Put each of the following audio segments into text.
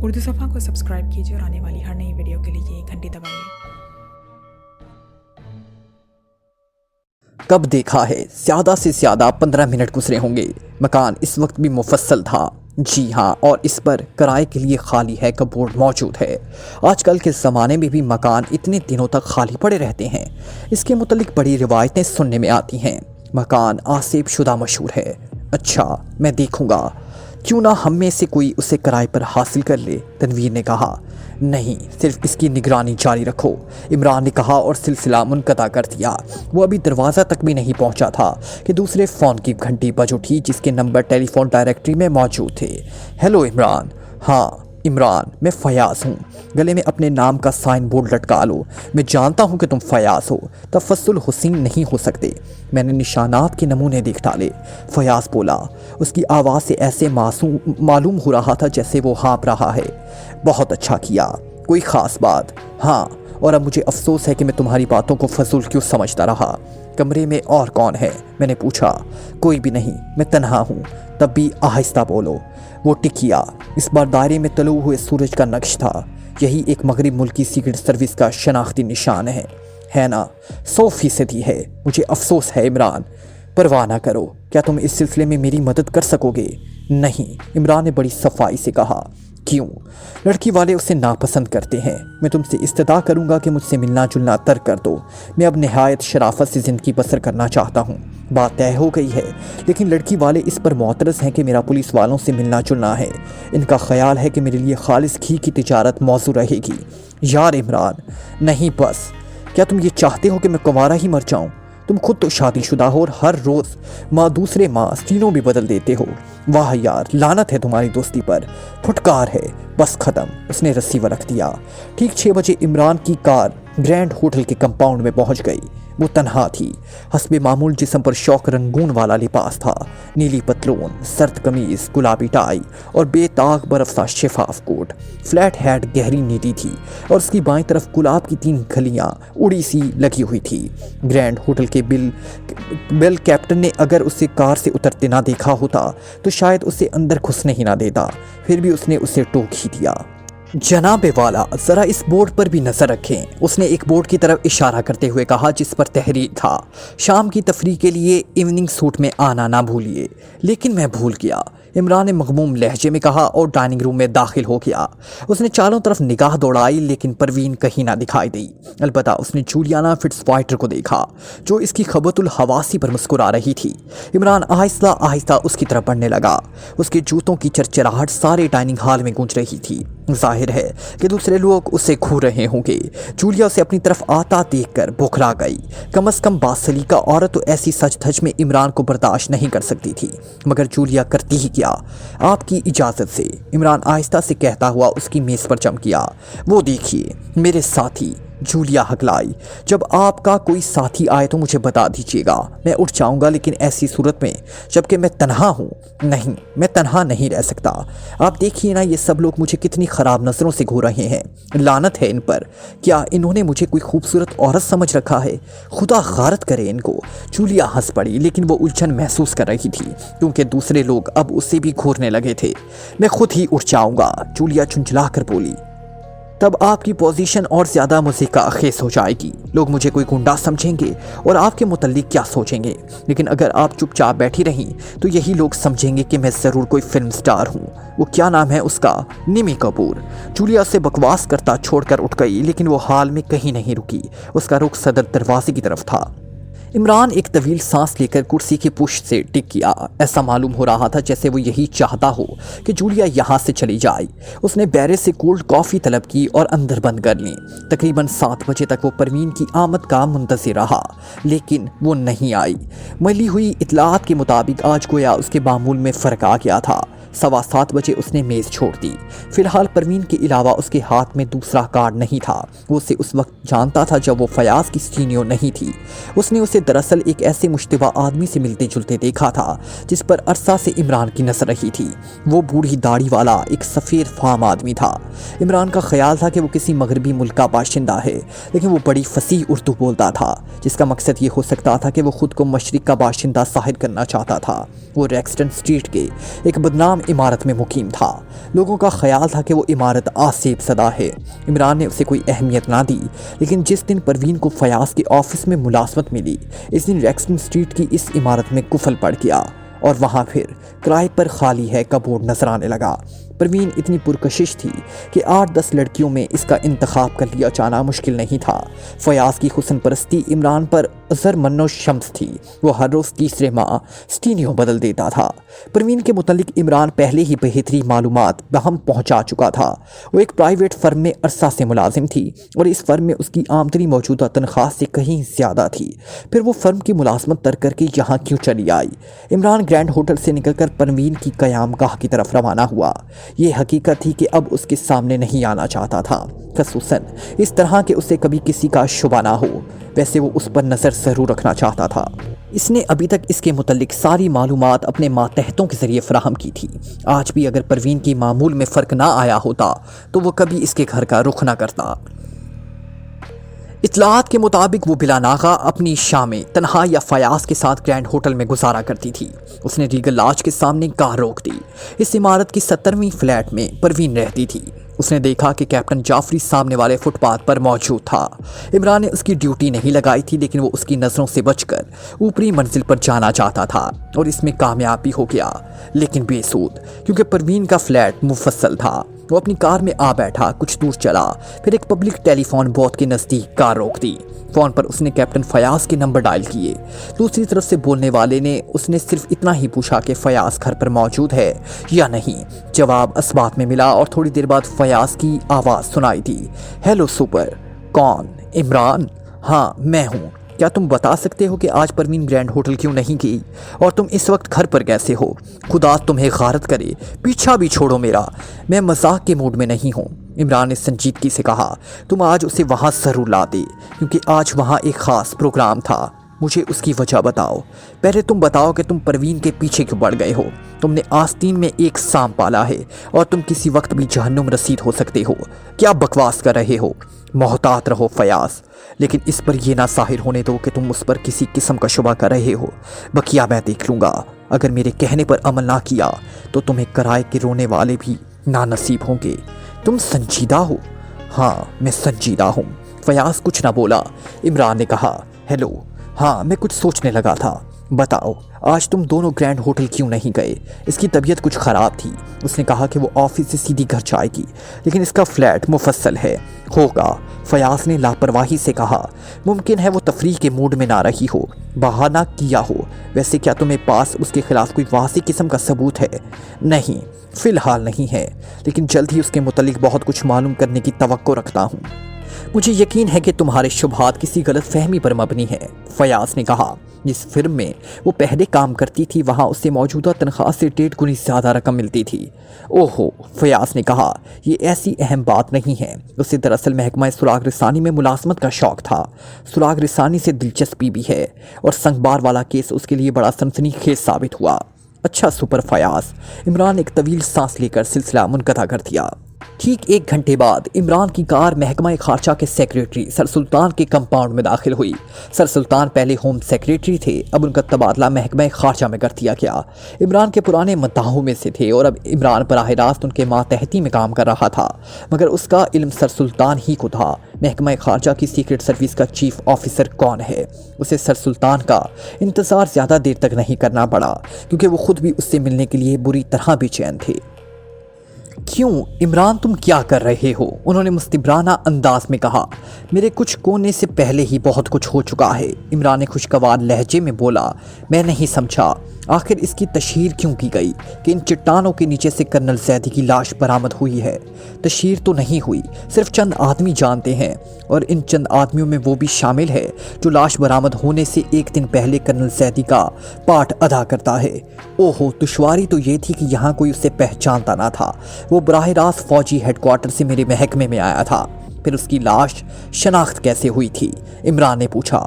उर्दू सफ़ा को सब्सक्राइब कीजिए और आने वाली हर नई वीडियो के लिए घंटी दबाइए। कब देखा है, ज़्यादा से ज़्यादा 15 मिनट गुजरे होंगे। मकान इस वक्त भी मुफस्सल था। जी हाँ, और इस पर किराए के लिए खाली है का बोर्ड मौजूद है। आजकल के ज़माने में भी मकान इतने दिनों तक खाली पड़े रहते हैं। इसके मुतल्लिक बड़ी रिवायतें सुनने में आती हैं। मकान आसेब शुदा मशहूर है। अच्छा, मैं देखूँगा, क्यों ना हम में से कोई उसे किराए पर हासिल कर ले। तनवीर ने कहा। नहीं, सिर्फ इसकी निगरानी जारी रखो, इमरान ने कहा और सिलसिला मुनक़ता कर दिया। वो अभी दरवाज़ा तक भी नहीं पहुंचा था कि दूसरे फ़ोन की घंटी बज उठी, जिसके नंबर टेलीफोन डायरेक्टरी में मौजूद थे। हेलो इमरान। हाँ इमरान, मैं फ़याज़ हूँ। गले में अपने नाम का साइन बोर्ड लटका लो। मैं जानता हूँ कि तुम फ़याज़ हो, तफस्सुल हुसैन नहीं हो सकते। मैंने निशानात के नमूने देख डाले। फ़याज़ बोला। उसकी आवाज़ से ऐसे मालूम हो रहा था जैसे वो हाँप रहा है। बहुत अच्छा किया, कोई ख़ास बात? हाँ, और अब मुझे अफसोस है कि मैं तुम्हारी बातों को फजूल क्यों समझता रहा। कमरे में और कौन है? मैंने पूछा। कोई भी नहीं, मैं तन्हा हूँ। तब भी आहिस्ता बोलो। वो टिकिया। इस बार दायरे में तलू हुए सूरज का नक्श था। यही एक मगरिब मुल्क की सीक्रेट सर्विस का शनाख्ती निशान है ना? 100% है। मुझे अफसोस है इमरान। परवाह ना करो, क्या तुम इस सिलसिले में मेरी मदद कर सकोगे? नहीं, इमरान ने बड़ी सफाई से कहा। क्यों? लड़की वाले उसे नापसंद करते हैं। मैं तुमसे इस्तदा करूंगा कि मुझसे मिलना जुलना तर्क कर दो। मैं अब नहायत शराफत से ज़िंदगी बसर करना चाहता हूँ। बात तय हो गई है, लेकिन लड़की वाले इस पर मोतरज़ हैं कि मेरा पुलिस वालों से मिलना जुलना है। इनका ख्याल है कि मेरे लिए खालिस घी की तिजारत मौजू रहेगी। यार इमरान, नहीं बस। क्या तुम ये चाहते हो कि मैं कुंवारा ही मर जाऊँ? तुम खुद तो शादीशुदा हो और हर रोज़ दूसरे माँ सीनों भी बदल देते हो। वाह यार, लानत है तुम्हारी दोस्ती पर। फुटकार है, बस ख़त्म। उसने रिसीवर रख दिया। ठीक 6 बजे इमरान की कार ग्रैंड होटल के कंपाउंड में पहुंच गई। वो तन्हा थी। हस्बे मामूल जिस्म पर शौक रंगून वाला लिबास था। नीली पतलून, सर्द कमीज, गुलाबी टाई और बेताग बर्फ सा शिफाफ कोट। फ्लैट हैट गहरी नीली थी और उसकी बाईं तरफ गुलाब की 3 कलियां उड़ी सी लगी हुई थी। ग्रैंड होटल के बेल कैप्टन ने अगर उसे कार से उतरते ना देखा होता तो शायद उसे अंदर घुसने ही ना देता। फिर भी उसने उसे टोक ही दिया। जनाबे वाला, ज़रा इस बोर्ड पर भी नज़र रखें। उसने एक बोर्ड की तरफ इशारा करते हुए कहा जिस पर तहरीर था, शाम की तफरीह के लिए इवनिंग सूट में आना ना भूलिए। लेकिन मैं भूल गया, इमरान ने मगमूम लहजे में कहा और डाइनिंग रूम में दाखिल हो गया। उसने चारों तरफ निगाह दौड़ाई, लेकिन परवीन कहीं ना दिखाई दी। अलबत्ता उसने जूलियाना फिट्ज़वाइटर को देखा, जो इसकी खबतुल हवासी पर मुस्कुरा रही थी। इमरान आहिस्ता आहिस्ता उसकी तरफ बढ़ने लगा। उसके जूतों की चरचराहट सारे डाइनिंग हॉल में गूंज रही थी। जाहिर है कि दूसरे लोग उसे घूर रहे होंगे। जूलिया उसे अपनी तरफ आता देखकर बुखला गई। कम अज़ कम बासलीका औरत तो ऐसी सच धज में इमरान को बर्दाश्त नहीं कर सकती थी, मगर जूलिया करती ही क्या। आपकी इजाज़त से, इमरान आहिस्ता से कहता हुआ उसकी मेज़ पर चमक गया। वो देखिए मेरे साथी। जूलिया हकलाई। जब आपका कोई साथी आए तो मुझे बता दीजिएगा, मैं उठ जाऊंगा, लेकिन ऐसी सूरत में जबकि मैं तन्हा हूँ। नहीं, मैं तन्हा नहीं रह सकता। आप देखिए ना, ये सब लोग मुझे कितनी ख़राब नज़रों से घूर रहे हैं। लानत है इन पर। क्या इन्होंने मुझे कोई खूबसूरत औरत समझ रखा है? खुदा गारत करे इनको। जूलिया हंस पड़ी, लेकिन वो उलझन महसूस कर रही थी क्योंकि दूसरे लोग अब उसे भी घूरने लगे थे। मैं खुद ही उठ जाऊँगा, जूलिया झुंझला कर बोली। तब आपकी पोजीशन और ज़्यादा मुझसे खेस हो जाएगी। लोग मुझे कोई गुंडा समझेंगे और आपके मुतल्लिक क्या सोचेंगे। लेकिन अगर आप चुपचाप बैठी रहीं तो यही लोग समझेंगे कि मैं ज़रूर कोई फिल्म स्टार हूँ। वो क्या नाम है उसका? निमी कपूर। जूलिया से बकवास करता छोड़कर उठ गई, लेकिन वो हाल में कहीं नहीं रुकी। उसका रुख सदर दरवाजे की तरफ था। इमरान एक तवील सांस लेकर कुर्सी की पुश से टिक गया। ऐसा मालूम हो रहा था जैसे वो यही चाहता हो कि जूलिया यहाँ से चली जाए। उसने बैरे से कोल्ड कॉफ़ी तलब की और अंदर बंद कर ली। तकरीबन 7 बजे तक वो परवीन की आमद का मुंतज़िर रहा, लेकिन वो नहीं आई। मिली हुई इतलात के मुताबिक आज गोया उसके मामूल में फ़र्क आ गया था। 7:15 बजे उसने मेज़ छोड़ दी। फिलहाल परवीन के अलावा उसके हाथ में दूसरा कार्ड नहीं था। वो उसे उस वक्त जानता था जब वो फ़याज़ की सीनियर नहीं थी। उसने उसे दरअसल एक ऐसे मुश्तबा आदमी से मिलते जुलते देखा था जिस पर अरसा से इमरान की नज़र रही थी। वो बूढ़ी दाढ़ी वाला एक सफ़ेद फाम आदमी था। इमरान का ख्याल था कि वो किसी मगरबी मुल्क का बाशिंदा है, लेकिन वो बड़ी फसीह उर्दू बोलता था, जिसका मकसद ये हो सकता था कि वो खुद को मशरिक़ का बाशिंदा ज़ाहिर करना चाहता था। वो रेक्सटन स्ट्रीट के एक बदनाम इमारत में मुकीम था। लोगों का ख्याल था कि वो इमारत आसेब सदा है। इमरान ने उसे कोई अहमियत ना दी, लेकिन जिस दिन परवीन को फयाज के ऑफिस में मुलाजमत मिली, इस दिन रेक्सटन स्ट्रीट की इस इमारत में कुफल पड़ गया और वहाँ फिर किराए पर खाली है का बोर्ड नजर आने लगा। परवीन इतनी पुरकशिश थी कि 8-10 लड़कियों में इसका इंतखाब कर लिया जाना मुश्किल नहीं था। फयाज की हुस्न परस्ती इमरान पर अज़र मन्नो शम्स थी। वो हर रोज़ तीसरे माह स्टीनियो बदल देता था। परवीन के मुतालिक इमरान पहले ही बेहतरी मालूमात बहम पहुँचा चुका था। वो एक प्राइवेट फ़र्म में अरसा से मुलाजिम थी और इस फ़र्म में उसकी आमदनी मौजूदा तनख्वाह से कहीं ज़्यादा थी। फिर वो फ़र्म की मुलाजमत तर्क करके यहाँ क्यों चली आई? इमरान ग्रैंड होटल से निकलकर परवीन की क़यामगाह की तरफ रवाना हुआ। ये हकीकत थी कि अब उसके सामने नहीं आना चाहता था, खसूसन इस तरह कि उसे कभी किसी का शुबा ना हो। वैसे वो उस पर नज़र ज़रूर रखना चाहता था। इसने अभी तक इसके मुतल्लिक सारी मालूमात अपने मातहतों के ज़रिए फ़राहम की थी। आज भी अगर परवीन की मामूल में फ़र्क ना आया होता तो वो कभी इसके घर का रुख ना करता। इतलात के मुताबिक वो बिला नागा अपनी शामें तन्हा या फयाज के साथ ग्रैंड होटल में गुजारा करती थी। उसने रीगल लॉज के सामने कार रोक दी। इस इमारत की 17वीं फ्लैट में परवीन रहती थी। उसने देखा कि कैप्टन जाफरी सामने वाले फुटपाथ पर मौजूद था। इमरान ने उसकी ड्यूटी नहीं लगाई थी, लेकिन वो उसकी नज़रों से बचकर ऊपरी मंजिल पर जाना चाहता था और इसमें कामयाब भी हो गया, लेकिन बेसूद, क्योंकि परवीन का फ्लैट मुफस्सल था। वो अपनी कार में आ बैठा, कुछ दूर चला, फिर एक पब्लिक टेलीफोन बूथ के नज़दीक कार रोक दी। फ़ोन पर उसने कैप्टन फयाज के नंबर डायल किए। दूसरी तरफ से बोलने वाले ने उसने सिर्फ इतना ही पूछा कि फयाज घर पर मौजूद है या नहीं। जवाब असबात में मिला और थोड़ी देर बाद फयाज की आवाज़ सुनाई दी। हेलो सुपर, कौन? इमरान? हाँ मैं हूँ। क्या तुम बता सकते हो कि आज परवीन ग्रैंड होटल क्यों नहीं गई और तुम इस वक्त घर पर कैसे हो? खुदा तुम्हें गारत करे, पीछा भी छोड़ो मेरा, मैं मजाक के मूड में नहीं हूँ। इमरान ने संजीदगी से कहा, तुम आज उसे वहाँ ज़रूर ला दे, क्योंकि आज वहाँ एक ख़ास प्रोग्राम था। मुझे उसकी वजह बताओ। पहले तुम बताओ कि तुम परवीन के पीछे क्यों पड़ गए हो। तुमने आस्तीन में एक सांप पाला है और तुम किसी वक्त भी जहन्नुम रसीद हो सकते हो। क्या बकवास कर रहे हो? मोहतात रहो फयाज, लेकिन इस पर यह ना ज़ाहिर होने दो कि तुम उस पर किसी किस्म का शुबा कर रहे हो। बकिया मैं देख लूँगा। अगर मेरे कहने पर अमल ना किया तो तुम्हें किराए के रोने वाले भी ना नसीब होंगे। तुम संजीदा हो? हाँ मैं संजीदा हूँ। फयाज कुछ ना बोला। इमरान ने कहा, हेलो, हाँ मैं कुछ सोचने लगा था। बताओ आज तुम दोनों ग्रैंड होटल क्यों नहीं गए? इसकी तबीयत कुछ ख़राब थी। उसने कहा कि वो ऑफिस से सीधी घर जाएगी, लेकिन इसका फ्लैट मुफस्सल है। होगा, फयाज ने लापरवाही से कहा। मुमकिन है वो तफरीह के मूड में ना रही हो, बहाना किया हो। वैसे क्या तुम्हें पास उसके खिलाफ कोई वाज़ेह किस्म का सबूत है? नहीं, फ़िलहाल नहीं है, लेकिन जल्द ही उसके मुतल्लिक बहुत कुछ मालूम करने की तवक्को रखता हूँ। मुझे यकीन है कि तुम्हारे शुबहात किसी गलत फहमी पर मबनी है, फयाज ने कहा। जिस फिल्म में वो पहले काम करती थी वहाँ उससे मौजूदा तनख्वाह से 1.5 गुनी ज़्यादा रकम मिलती थी। ओहो, फयाज ने कहा, ये ऐसी अहम बात नहीं है। उसे दरअसल महकमा सुराग रसानी में मुलाजमत का शौक़ था। सुराग रसानी से दिलचस्पी भी है और संगबार वाला केस उसके लिए बड़ा सनसनीखेज साबित हुआ। अच्छा सुपर फयाज। इमरान एक तवील सांस लेकर सिलसिला मुनक़ता कर दिया। ठीक 1 घंटे बाद इमरान की कार महकमा खारचा के सेक्रेटरी सर सुल्तान के कंपाउंड में दाखिल हुई। सर सुल्तान पहले होम सेक्रेटरी थे, अब उनका तबादला महकमा खारचा में कर दिया गया। इमरान के पुराने मद्दाहों में से थे और अब इमरान बराह रास्त उनके मातहती में काम कर रहा था, मगर उसका इल्म सर सुल्तान ही को था। महकमा खारचा की सीक्रेट सर्विस का चीफ ऑफिसर कौन है? उसे सर सुल्तान का इंतज़ार ज़्यादा देर तक नहीं करना पड़ा, क्योंकि वो खुद भी उससे मिलने के लिए बुरी तरह बेचैन थे। क्यों इमरान, तुम क्या कर रहे हो? उन्होंने मुस्तबराना अंदाज में कहा। मेरे कुछ कोने से पहले ही बहुत कुछ हो चुका है, इमरान ने खुशगवार लहजे में बोला। मैं नहीं समझा आखिर इसकी तशहीर क्यों की गई कि इन चट्टानों के नीचे से कर्नल जैदी की लाश बरामद हुई है। तशहीर तो नहीं हुई, सिर्फ चंद आदमी जानते हैं, और इन चंद आदमियों में वो भी शामिल है जो लाश बरामद होने से 1 दिन पहले कर्नल जैदी का पार्ट अदा करता है। ओहो, दुश्वारी तो ये थी कि यहाँ कोई उसे पहचानता ना था। वो बराह रास्त फौजी हेडक्वार्टर से मेरे महकमे में आया था। फिर उसकी लाश शनाख्त कैसे हुई थी? इमरान ने पूछा।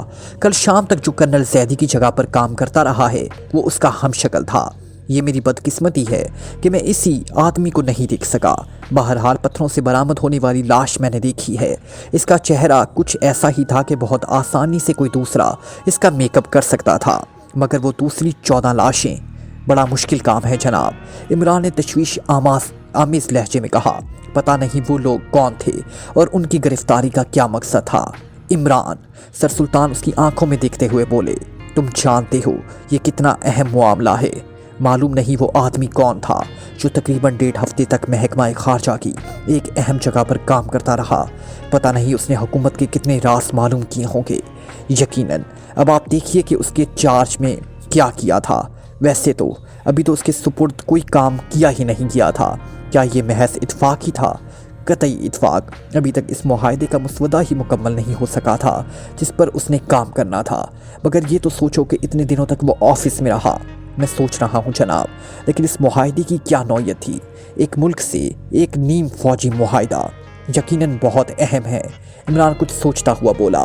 कल शाम तक जो कर्नल जैदी की जगह पर काम करता रहा है वो उसका हमशक्ल था। ये मेरी बदकिस्मती है कि मैं इसी आदमी को नहीं देख सका। बहरहाल पत्थरों से बरामद होने वाली लाश मैंने देखी है। इसका चेहरा कुछ ऐसा ही था कि बहुत आसानी से कोई दूसरा इसका मेकअप कर सकता था, मगर वो दूसरी 14 लाशें बड़ा मुश्किल काम है जनाब, इमरान ने तशवीश आमेज लहजे में कहा। पता नहीं वो लोग कौन थे और उनकी गिरफ्तारी का क्या मकसद था। इमरान, सर सुल्तान उसकी आंखों में देखते हुए बोले, तुम जानते हो ये कितना अहम मामला है। मालूम नहीं वो आदमी कौन था जो तकरीबन 1.5 हफ्ते तक महकमा खारजा की एक अहम जगह पर काम करता रहा। पता नहीं उसने हुकूमत के कितने राज मालूम किए होंगे। यकीनन अब आप देखिए कि उसके चार्ज में क्या किया था। वैसे तो अभी तो उसके सुपुर्द कोई काम किया ही नहीं गया था। क्या ये महज इत्फाक ही था? कतई इत्फाक। अभी तक इस मुआहदे का मसवदा ही मुकम्मल नहीं हो सका था जिस पर उसने काम करना था। मगर ये तो सोचो कि इतने दिनों तक वो ऑफिस में रहा। मैं सोच रहा हूँ जनाब, लेकिन इस मुआहदे की क्या नौयत थी? एक मुल्क से एक नीम फौजी मुआहदा यकीनन बहुत अहम है। इमरान कुछ सोचता हुआ बोला,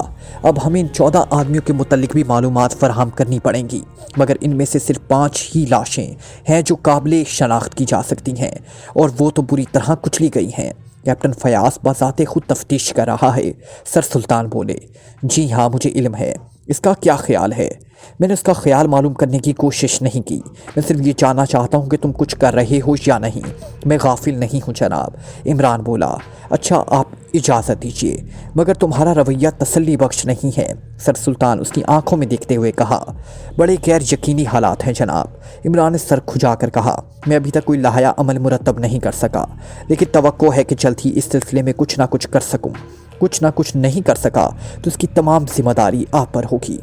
अब हमें इन 14 आदमियों के मुतल्लिक भी मालूमात फराहम करनी पड़ेंगी, मगर इनमें से सिर्फ 5 ही लाशें हैं जो काबिल शनाख्त की जा सकती हैं, और वो तो बुरी तरह कुचली गई हैं। कैप्टन फयाज बाज़ाते खुद तफ्तीश कर रहा है। सर सुल्तान बोले, जी हाँ मुझे इल्म है। इसका क्या ख्याल है? मैंने उसका ख्याल मालूम करने की कोशिश नहीं की। मैं सिर्फ ये जानना चाहता हूँ कि तुम कुछ कर रहे हो या नहीं। मैं गाफिल नहीं हूँ जनाब। इमरान बोला, अच्छा आप इजाज़त दीजिए, मगर तुम्हारा रवैया तसल्ली बख्श नहीं है। सर सुल्तान उसकी आंखों में देखते हुए कहा, बड़े गैर यकीनी हालात हैं जनाब। इमरान ने सर खुजा कर कहा, मैं अभी तक कोई लाया अमल मुरतब नहीं कर सका, लेकिन तवक्को है कि जल्द ही इस सिलसिले में कुछ ना कुछ कर सकूँ। कुछ ना कुछ नहीं कर सका तो उसकी तमाम जिम्मेदारी आप पर होगी।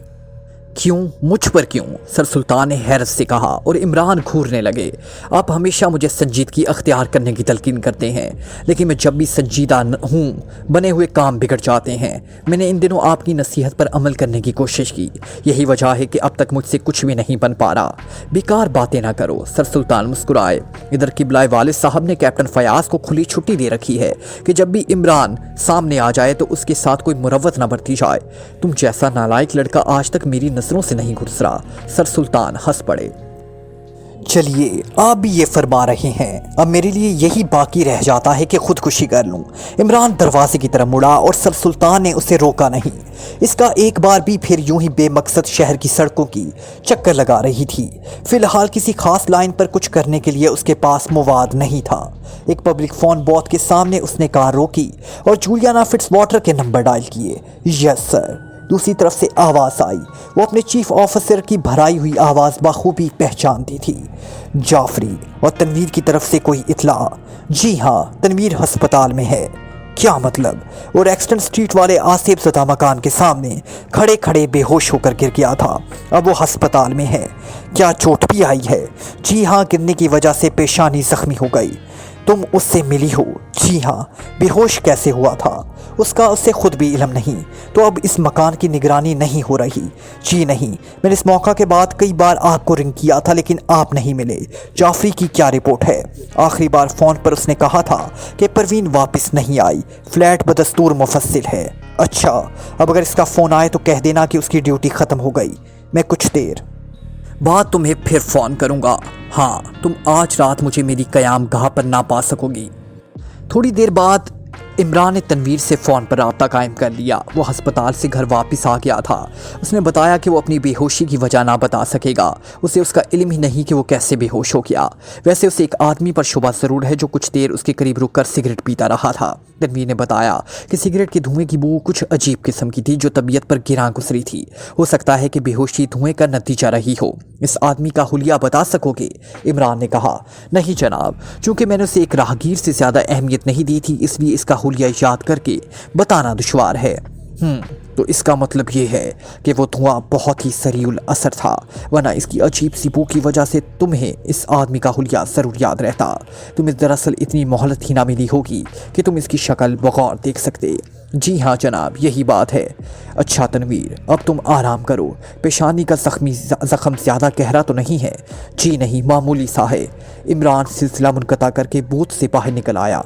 क्यों? मुझ पर क्यों? सर सुल्तान ने हैरत से कहा, और इमरान घूरने लगे। आप हमेशा मुझे संजीदगी अख्तियार करने की तलकीन करते हैं, लेकिन मैं जब भी संजीदा हूँ बने हुए काम बिगड़ जाते हैं। मैंने इन दिनों आपकी नसीहत पर अमल करने की कोशिश की, यही वजह है कि अब तक मुझसे कुछ भी नहीं बन पा रहा। बेकार बातें ना करो। सर सुल्तान मुस्कुराए। इधर किबलाए वालिद साहब ने कैप्टन फयाज को खुली छुट्टी दे रखी है कि जब भी इमरान सामने आ जाए तो उसके साथ कोई मुरव्वत न बरती जाए। तुम जैसा नालायक लड़का आज तक मेरी नजरों से नहीं गुजरा। सर सुल्तान हंस पड़े। चलिए आप भी ये फरमा रहे हैं, अब मेरे लिए यही बाकी रह जाता है कि खुदकुशी कर लूं। इमरान दरवाजे की तरफ मुड़ा और सर सुल्तान ने उसे रोका नहीं। इसका एक बार भी फिर यूं ही बेमकसद शहर की सड़कों की चक्कर लगा रही थी। फिलहाल किसी खास लाइन पर कुछ करने के लिए उसके पास मवाद नहीं था। एक पब्लिक फोन बूथ के सामने उसने कार रोकी और जूलियाना फिट्जवाटर के नंबर डायल किए। Yes sir. दूसरी तरफ से आवाज़ आई। वो अपने चीफ ऑफिसर की भराई हुई आवाज़ बखूबी पहचानती थी। जाफरी और तनवीर की तरफ से कोई इत्तला? जी हाँ, तनवीर अस्पताल में है। क्या मतलब? और एक्सटेंट स्ट्रीट वाले आसिफ ज़दा मकान के सामने खड़े खड़े बेहोश होकर गिर गया था। अब वो अस्पताल में है। क्या चोट भी आई है? जी हाँ, गिरने की वजह से पेशानी जख्मी हो गई। तुम उससे मिली हो? जी हाँ। बेहोश कैसे हुआ था उसका उससे खुद भी इल्म नहीं। तो अब इस मकान की निगरानी नहीं हो रही? जी नहीं। मैंने इस मौका के बाद कई बार आपको रिंग किया था लेकिन आप नहीं मिले। जाफरी की क्या रिपोर्ट है? आखिरी बार फ़ोन पर उसने कहा था कि परवीन वापस नहीं आई, फ्लैट बदस्तूर मुफस्सिल है। अच्छा, अब अगर इसका फ़ोन आए तो कह देना कि उसकी ड्यूटी ख़त्म हो गई। मैं कुछ देर बाद तुम्हें फिर फ़ोन करूँगा। हाँ, तुम आज रात मुझे मेरी क़याम गाह पर ना पा सकोगी। थोड़ी देर बाद इमरान ने तनवीर से फ़ोन पर रब्ता कायम कर लिया। वो अस्पताल से घर वापस आ गया था। उसने बताया कि वो अपनी बेहोशी की वजह ना बता सकेगा। उसे उसका इल्म ही नहीं कि वो कैसे बेहोश हो गया। वैसे उसे एक आदमी पर शुबा ज़रूर है जो कुछ देर उसके करीब रुककर सिगरेट पीता रहा था। तनवीर ने बताया कि सिगरेट के धुएं की बू कुछ अजीब किस्म की थी जो तबीयत पर गिरा गुजरी थी। हो सकता है कि बेहोशी धुएं का नतीजा रही हो। इस आदमी का हुलिया बता सकोगे? इमरान ने कहा, नहीं जनाब, चूँकि मैंने उसे एक राहगीर से ज़्यादा अहमियत नहीं दी थी इसलिए इसका हुलिया याद करके बताना दुश्वार है। तो इसका मतलब ये है कि वो धुआं बहुत ही सरीउल असर था, वरना इसकी अजीब सी बू की वजह से तुम्हें इस आदमी का हुलिया ज़रूर याद रहता। तुम्हें दरअसल इतनी मोहलत ही ना मिली होगी कि तुम इसकी शक्ल बगौर देख सकते। जी हाँ जनाब, यही बात है। अच्छा तनवीर, अब तुम आराम करो। पेशानी का ज़ख्म ज़्यादा गहरा तो नहीं है? जी नहीं, मामूली सा है। इमरान सिलसिला मुनक़ता करके बूथ से बाहर निकल आया।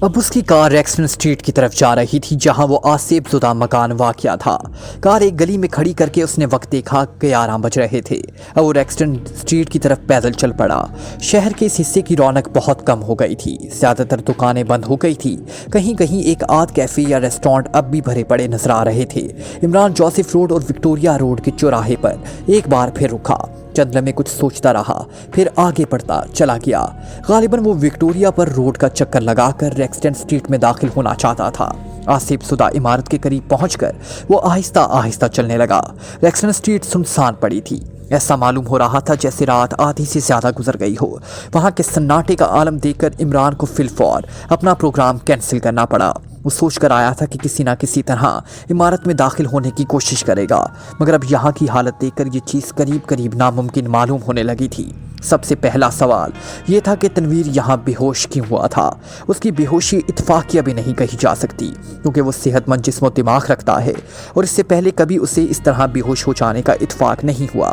अब उसकी कार रेक्सटन स्ट्रीट की तरफ जा रही थी जहां वो आसिफ ज़दा मकान वाक़या था। कार एक गली में खड़ी करके उसने वक्त देखा कि 11 बज रहे थे। अब वो रेक्सटन स्ट्रीट की तरफ पैदल चल पड़ा। शहर के इस हिस्से की रौनक बहुत कम हो गई थी। ज़्यादातर दुकानें बंद हो गई थी। कहीं कहीं एक आध कैफ़े या रेस्टोरेंट अब भी भरे पड़े नजर आ रहे थे। इमरान जोसेफ रोड और विक्टोरिया रोड के चौराहे पर एक बार फिर रुका। चंद्र में कुछ सोचता रहा, फिर आगे बढ़ता चला गया। गालिबन वो विक्टोरिया पर रोड का चक्कर लगाकर रेक्सटन स्ट्रीट में दाखिल होना चाहता था। आसिफ शुदा इमारत के करीब पहुंचकर वो आहिस्ता आहिस्ता चलने लगा। रेक्सटन स्ट्रीट सुनसान पड़ी थी। ऐसा मालूम हो रहा था जैसे रात आधी से ज्यादा गुजर गई हो। वहां के सन्नाटे का आलम देखकर इमरान को फिलफौर अपना प्रोग्राम कैंसिल करना पड़ा। वो सोच कर आया था कि किसी ना किसी तरह इमारत में दाखिल होने की कोशिश करेगा, मगर अब यहाँ की हालत देखकर ये चीज़ करीब करीब नामुमकिन मालूम होने लगी थी। सबसे पहला सवाल ये था कि तनवीर यहाँ बेहोश क्यों हुआ था। उसकी बेहोशी इत्फाकिया भी नहीं कही जा सकती, क्योंकि वो सेहतमंद जिस्म दिमाग रखता है और इससे पहले कभी उसे इस तरह बेहोश हो जाने का इत्फाक नहीं हुआ।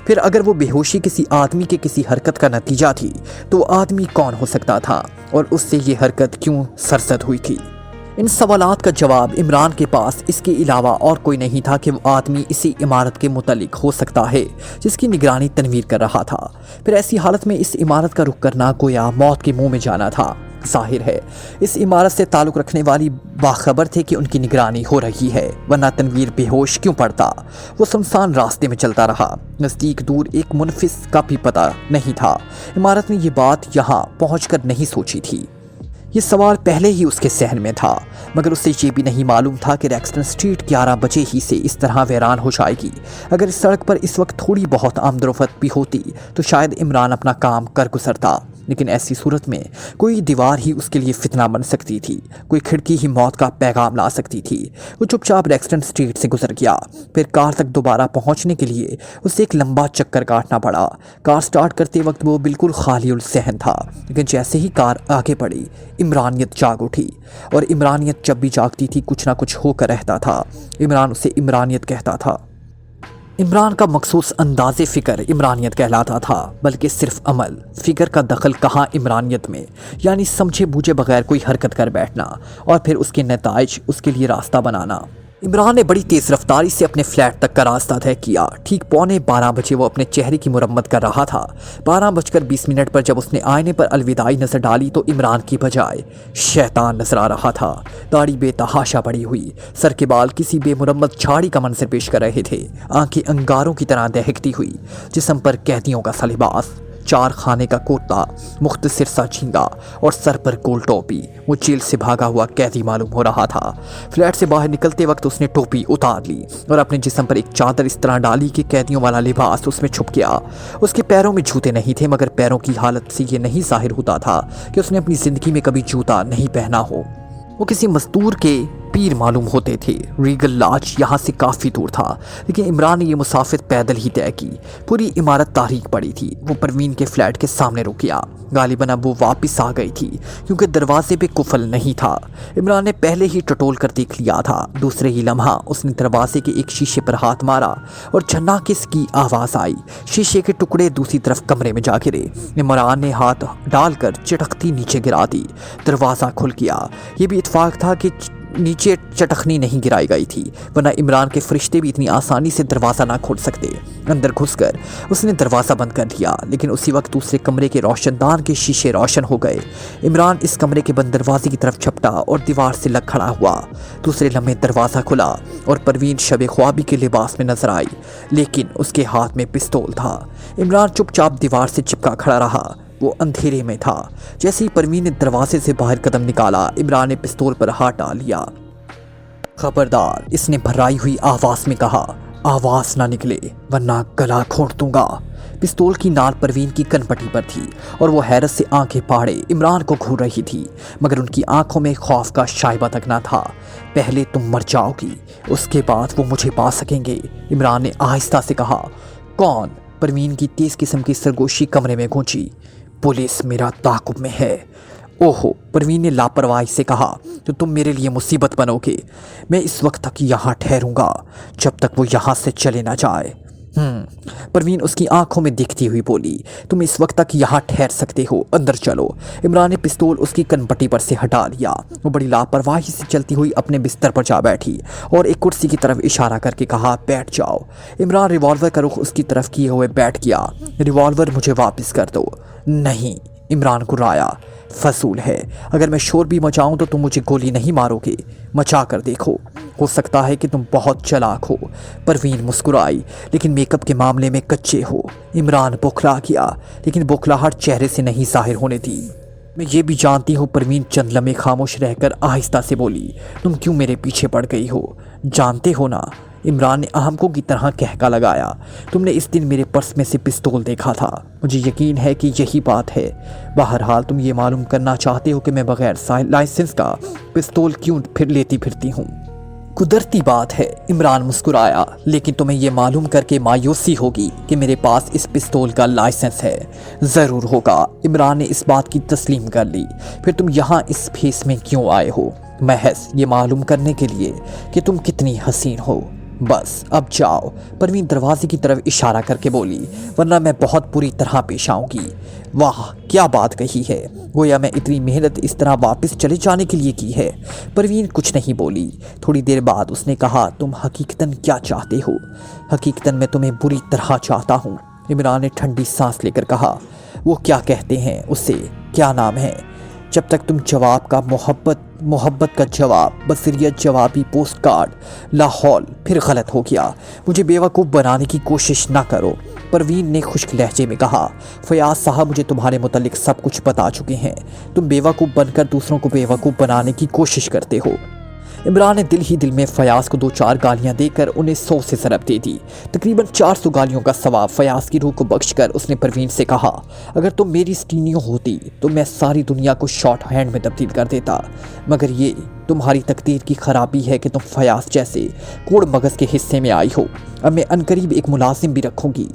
फिर अगर वो बेहोशी किसी आदमी के किसी हरकत का नतीजा थी तो वो आदमी कौन हो सकता था और उससे ये हरकत क्यों सरसद हुई थी। इन सवालात का जवाब इमरान के पास इसके अलावा और कोई नहीं था कि वो आदमी इसी इमारत के मुतल्लिक हो सकता है जिसकी निगरानी तनवीर कर रहा था। फिर ऐसी हालत में इस इमारत का रुख करना गोया मौत के मुंह में जाना था। जाहिर है इस इमारत से ताल्लुक़ रखने वाली बाखबर थे कि उनकी निगरानी हो रही है, वरना तनवीर बेहोश क्यों पड़ता। वो सुनसान रास्ते में चलता रहा। नज़दीक दूर एक मुनफिस का भी पता नहीं था। इमारत ने ये बात यहाँ पहुँचकर नहीं सोची थी। ये सवाल पहले ही उसके सहन में था, मगर उसे ये भी नहीं मालूम था कि रेक्सटन स्ट्रीट 11 बजे ही से इस तरह वीरान हो जाएगी। अगर इस सड़क पर इस वक्त थोड़ी बहुत आमदोरफ़त भी होती तो शायद इमरान अपना काम कर गुजरता, लेकिन ऐसी सूरत में कोई दीवार ही उसके लिए फितना बन सकती थी, कोई खिड़की ही मौत का पैगाम ला सकती थी। वो चुपचाप रेक्सटन स्ट्रीट से गुजर गया। फिर कार तक दोबारा पहुंचने के लिए उसे एक लंबा चक्कर काटना पड़ा। कार स्टार्ट करते वक्त वो बिल्कुल खाली उल सहन था, लेकिन जैसे ही कार आगे बढ़ी इमरानियत जाग उठी, और इमरानियत जब भी जागती थी कुछ ना कुछ होकर रहता था। इमरान उसे इमरानियत कहता था। इमरान का मखसूस अंदाज़े फ़िक्र इमरानियत कहलाता था, बल्कि सिर्फ अमल। फ़िक्र का दखल कहाँ इमरानियत में, यानी समझे बूझे बगैर कोई हरकत कर बैठना और फिर उसके नताइज उसके लिए रास्ता बनाना। इमरान ने बड़ी तेज़ रफ्तारी से अपने फ्लैट तक का रास्ता तय किया। ठीक 11:15 बजे वो अपने चेहरे की मुरम्मत कर रहा था। 12:20 पर जब उसने आईने पर अलविदाई नज़र डाली तो इमरान की बजाय शैतान नजर आ रहा था। दाढ़ी बेतहाशा बड़ी हुई, सर के बाल किसी बेमुरम्मत झाड़ी का मंजर पेश कर रहे थे। आंखें अंगारों की तरह दहकती हुई, जिस्म पर कैदियों का सा लिबास, 4 खाने का कुर्ता, मुख्तसर सा झींगा और सर पर गोल टोपी। वो जेल से भागा हुआ कैदी मालूम हो रहा था। फ्लैट से बाहर निकलते वक्त उसने टोपी उतार ली और अपने जिस्म पर एक चादर इस तरह डाली कि कैदियों वाला लिबास उसमें छुप गया। उसके पैरों में जूते नहीं थे, मगर पैरों की हालत से ये नहीं जाहिर होता था कि उसने अपनी ज़िंदगी में कभी जूता नहीं पहना हो। वो किसी मजदूर के पीर मालूम होते थे। रीगल लॉज यहाँ से काफ़ी दूर था, लेकिन इमरान ने यह मुसाफिर पैदल ही तय की। पूरी इमारत तारीक पड़ी थी। वो परवीन के फ्लैट के सामने रुक गया। गालिबन अब वो वापस आ गई थी, क्योंकि दरवाजे पे कुफल नहीं था। इमरान ने पहले ही टटोल कर देख लिया था। दूसरे ही लम्हा उसने दरवाजे के एक शीशे पर हाथ मारा और झन्नाकिस की आवाज़ आई। शीशे के टुकड़े दूसरी तरफ कमरे में जा गिरे। इमरान ने हाथ डालकर चटकती नीचे गिरा दी। दरवाज़ा खुल गया। ये भी इत्फाक था कि नीचे चटखनी नहीं गिराई गई थी, वरना इमरान के फरिश्ते भी इतनी आसानी से दरवाज़ा ना खोल सकते। अंदर घुसकर उसने दरवाज़ा बंद कर दिया, लेकिन उसी वक्त दूसरे कमरे के रोशनदान के शीशे रोशन हो गए। इमरान इस कमरे के बंद दरवाजे की तरफ झपटा और दीवार से लग खड़ा हुआ। दूसरे लम्हे दरवाज़ा खुला और परवीन शब ख्वाबी के लिबास में नजर आई, लेकिन उसके हाथ में पिस्तौल था। इमरान चुपचाप दीवार से चिपका खड़ा रहा। वो अंधेरे में था। जैसे ही परवीन ने दरवाजे से बाहर कदम निकाला, इमरान ने पिस्तौल पर हाथ डाल लिया। खबरदार, इसने भर्राई हुई आवाज़ में कहा, आवाज़ ना निकले वरना गला घोंट दूंगा। पिस्तौल की नाल परवीन की कनपटी पर थी और वो हैरत से आंखें फाड़े इमरान को घूर रही थी, मगर उनकी आंखों में खौफ का शाइबा तक ना था। पहले तुम मर जाओगी, उसके बाद वो मुझे पा सकेंगे, इमरान ने आहिस्ता से कहा। कौन? परवीन की तेज किस्म की सरगोशी कमरे में गूंजी। पुलिस मेरा ताक़ुब में है। ओहो, परवीन ने लापरवाही से कहा, तो तुम मेरे लिए मुसीबत बनोगे। मैं इस वक्त तक यहाँ ठहरूंगा जब तक वो यहाँ से चले ना जाए। परवीन उसकी आंखों में दिखती हुई बोली, तुम इस वक्त तक यहाँ ठहर सकते हो, अंदर चलो। इमरान ने पिस्तौल उसकी कनपट्टी पर से हटा लिया। वो बड़ी लापरवाही से चलती हुई अपने बिस्तर पर जा बैठी और एक कुर्सी की तरफ इशारा करके कहा, बैठ जाओ। इमरान रिवॉल्वर का रुख उसकी तरफ किए हुए बैठ गया। रिवॉल्वर मुझे वापस कर दो। नहीं, इमरान गुर्राया। फजूल है। अगर मैं शोर भी मचाऊं तो तुम मुझे गोली नहीं मारोगे। मचा कर देखो, हो सकता है कि तुम बहुत चालाक हो। परवीन मुस्कुराई, लेकिन मेकअप के मामले में कच्चे हो। इमरान बौखला गया, लेकिन बौखलाहट चेहरे से नहीं जाहिर होने दी। मैं ये भी जानती हूँ। परवीन चंद लम्हे खामोश रहकर आहिस्ता से बोली, तुम क्यों मेरे पीछे पड़ गई हो? जानते हो ना? इमरान ने अहमकों की तरह कहका लगाया, तुमने इस दिन मेरे पर्स में से पिस्तौल देखा था। मुझे यकीन है कि यही बात है। बहरहाल तुम ये मालूम करना चाहते हो कि मैं बगैर लाइसेंस का पिस्तौल क्यों लेती फिरती हूँ। कुदरती बात है। इमरान मुस्कुराया, लेकिन तुम्हें ये मालूम करके मायूसी होगी कि मेरे पास इस पिस्तौल का लाइसेंस है। ज़रूर होगा। इमरान ने इस बात की तस्लीम कर ली। फिर तुम यहाँ इस फेस में क्यों आए हो? महज ये मालूम करने के लिए कि तुम कितनी हसीन हो। बस अब जाओ। परवीन दरवाजे की तरफ इशारा करके बोली, वरना मैं बहुत बुरी तरह पेश आऊंगी। वाह, क्या बात कही है। गोया मैं इतनी मेहनत इस तरह वापस चले जाने के लिए की है। परवीन कुछ नहीं बोली। थोड़ी देर बाद उसने कहा, तुम हकीकतन क्या चाहते हो? हकीकतन मैं तुम्हें बुरी तरह चाहता हूँ। इमरान ने ठंडी सांस लेकर कहा, वो क्या कहते हैं उससे? क्या नाम है? जब तक तुम जवाब का मोहब्बत का जवाब, बसरियत जवाबी पोस्ट कार्ड, लाहौल। फिर गलत हो गया। मुझे बेवकूफ़ बनाने की कोशिश ना करो। परवीन ने खुश्क लहजे में कहा, फयाज साहब मुझे तुम्हारे मुतालिक सब कुछ बता चुके हैं। तुम बेवकूफ़ बनकर दूसरों को बेवकूफ़ बनाने की कोशिश करते हो। इमरान ने दिल ही दिल में फयाज को 2-4 गालियां देकर उन्हें 100 से ज़रब दे दी। तकरीबन 400 गालियों का सवाब फयाज की रूह को बख्शकर उसने परवीन से कहा, अगर तुम मेरी स्टीनियो होती तो मैं सारी दुनिया को शॉर्ट हैंड में तब्दील कर देता। मगर ये तुम्हारी तकदीर की खराबी है कि तुम फयाज जैसे कोड़ मगज के हिस्से में आई हो। अब मैं अनकरीब एक मुलाजिम भी रखूंगी।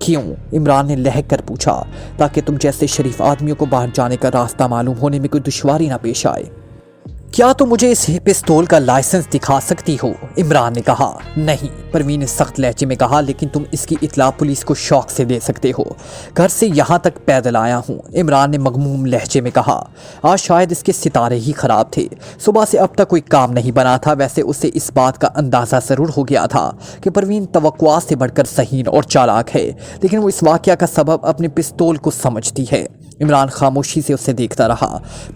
क्यों? इमरान ने लहक कर पूछा, ताकि तुम जैसे शरीफ आदमियों को बाहर जाने का रास्ता मालूम होने में कोई दुश्वारी ना पेश आए। क्या तुम मुझे इस पिस्तौल का लाइसेंस दिखा सकती हो? इमरान ने कहा। नहीं, परवीन ने सख्त लहजे में कहा, लेकिन तुम इसकी इत्तला पुलिस को शौक से दे सकते हो। घर से यहाँ तक पैदल आया हूँ। इमरान ने मगमूम लहजे में कहा। आज शायद इसके सितारे ही खराब थे। सुबह से अब तक कोई काम नहीं बना था। वैसे उसे इस बात का अंदाज़ा ज़रूर हो गया था कि परवीन तवक्कुआत से बढ़कर सहीन और चालाक है, लेकिन वो इस वाक़या का सबब अपने पिस्तौल को समझती है। इमरान खामोशी से उसे देखता रहा।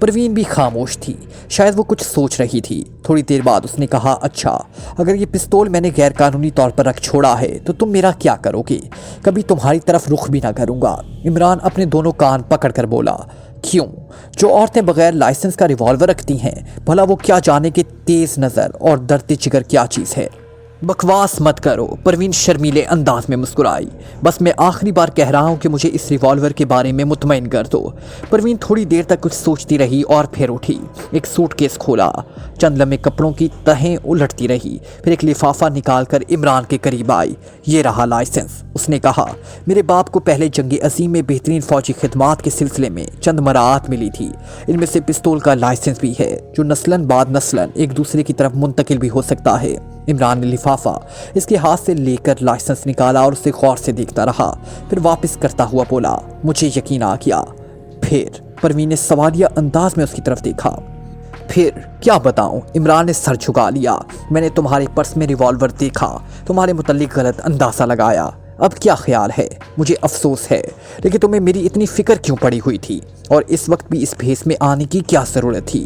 परवीन भी खामोश थी। शायद वो कुछ सोच रही थी। थोड़ी देर बाद उसने कहा, अच्छा, अगर ये पिस्तौल मैंने गैर कानूनी तौर पर रख छोड़ा है तो तुम मेरा क्या करोगे? कभी तुम्हारी तरफ रुख भी ना करूँगा। इमरान अपने दोनों कान पकड़ कर बोला, क्यों? जो औरतें बगैर लाइसेंस का रिवॉल्वर रखती हैं, भला वो क्या जाने कि तेज़ नज़र और दर्द जिगर क्या चीज़ है? बकवास मत करो। परवीन शर्मीले अंदाज में मुस्कुराई। बस मैं आखिरी बार कह रहा हूँ कि मुझे इस रिवॉल्वर के बारे में मुतमईन कर दो। परवीन थोड़ी देर तक कुछ सोचती रही और फिर उठी। एक सूटकेस खोला, चंद लम्हे कपड़ों की तहें उलटती रही, फिर एक लिफाफा निकालकर इमरान के करीब आई। ये रहा लाइसेंस। उसने कहा, मेरे बाप को पहले जंग अजीम में बेहतरीन फौजी खिदमात के सिलसिले में चंद मराआत मिली थी। इनमें से पिस्तौल का लाइसेंस भी है, जो नस्लन बाद नस्लन एक दूसरे की तरफ मुंतकिल भी हो सकता है। इमरान ने लिफाफा इसके हाथ से लेकर लाइसेंस निकाला और उसे गौर से देखता रहा, फिर वापस करता हुआ बोला, मुझे यकीन आ गया। फिर? परवीन ने सवालिया अंदाज में उसकी तरफ देखा। फिर क्या बताऊं? इमरान ने सर झुका लिया। मैंने तुम्हारे पर्स में रिवॉल्वर देखा, तुम्हारे मुतल्लिक गलत अंदाज़ा लगाया। अब क्या ख्याल है? मुझे अफसोस है, लेकिन तुम्हें मेरी इतनी फिक्र क्यों पड़ी हुई थी? और इस वक्त भी इस भेस में आने की क्या ज़रूरत थी?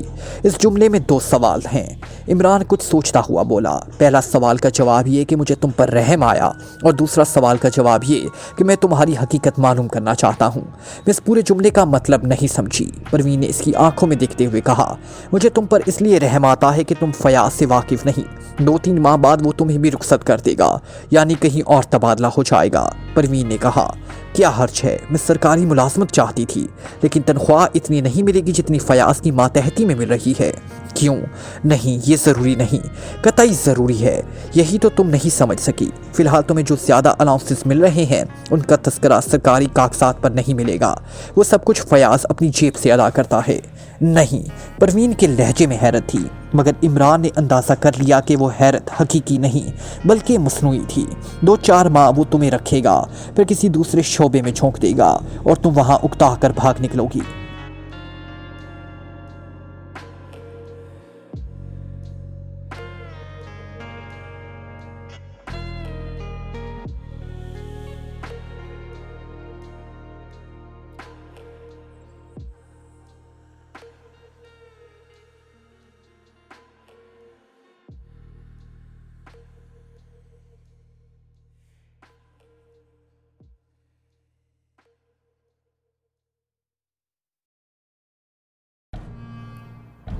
इस जुमले में 2 सवाल हैं। इमरान कुछ सोचता हुआ बोला, पहला सवाल का जवाब ये कि मुझे तुम पर रहम आया, और दूसरा सवाल का जवाब ये कि मैं तुम्हारी हकीकत मालूम करना चाहता हूँ। मैं इस पूरे जुमले का मतलब नहीं समझी। परवीन ने इसकी आंखों में देखते हुए कहा, मुझे तुम पर इसलिए रहम आता है कि तुम फयाज से वाकिफ़ नहीं। 2-3 माह बाद वो तुम्हें भी रुखसत कर देगा, यानी कहीं और तबादला हो जाएगा। परवीन ने कहा, क्या हर्ज है? मैं सरकारी मुलाजमत चाहती थी, लेकिन तनख्वाह इतनी नहीं मिलेगी जितनी फयाज की मातहती में मिल रही है। क्यों? नहीं, ये ज़रूरी नहीं। कतई ज़रूरी है। यही तो तुम नहीं समझ सकी। फ़िलहाल तुम्हें जो ज़्यादा अलाउंसेस मिल रहे हैं उनका तस्करा सरकारी कागजात पर नहीं मिलेगा। वो सब कुछ फयाज अपनी जेब से अदा करता है। नहीं, परवीन के लहजे में हैरत थी, मगर इमरान ने अंदाज़ा कर लिया कि वो हैरत हकीकी नहीं बल्कि मसनूई थी। 2-4 माह वो तुम्हें रखेगा, फिर किसी दूसरे शोबे में झोंक देगा और तुम वहाँ उकता कर भाग निकलोगी।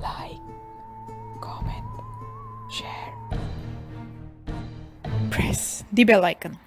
like, comment, share, press the bell icon.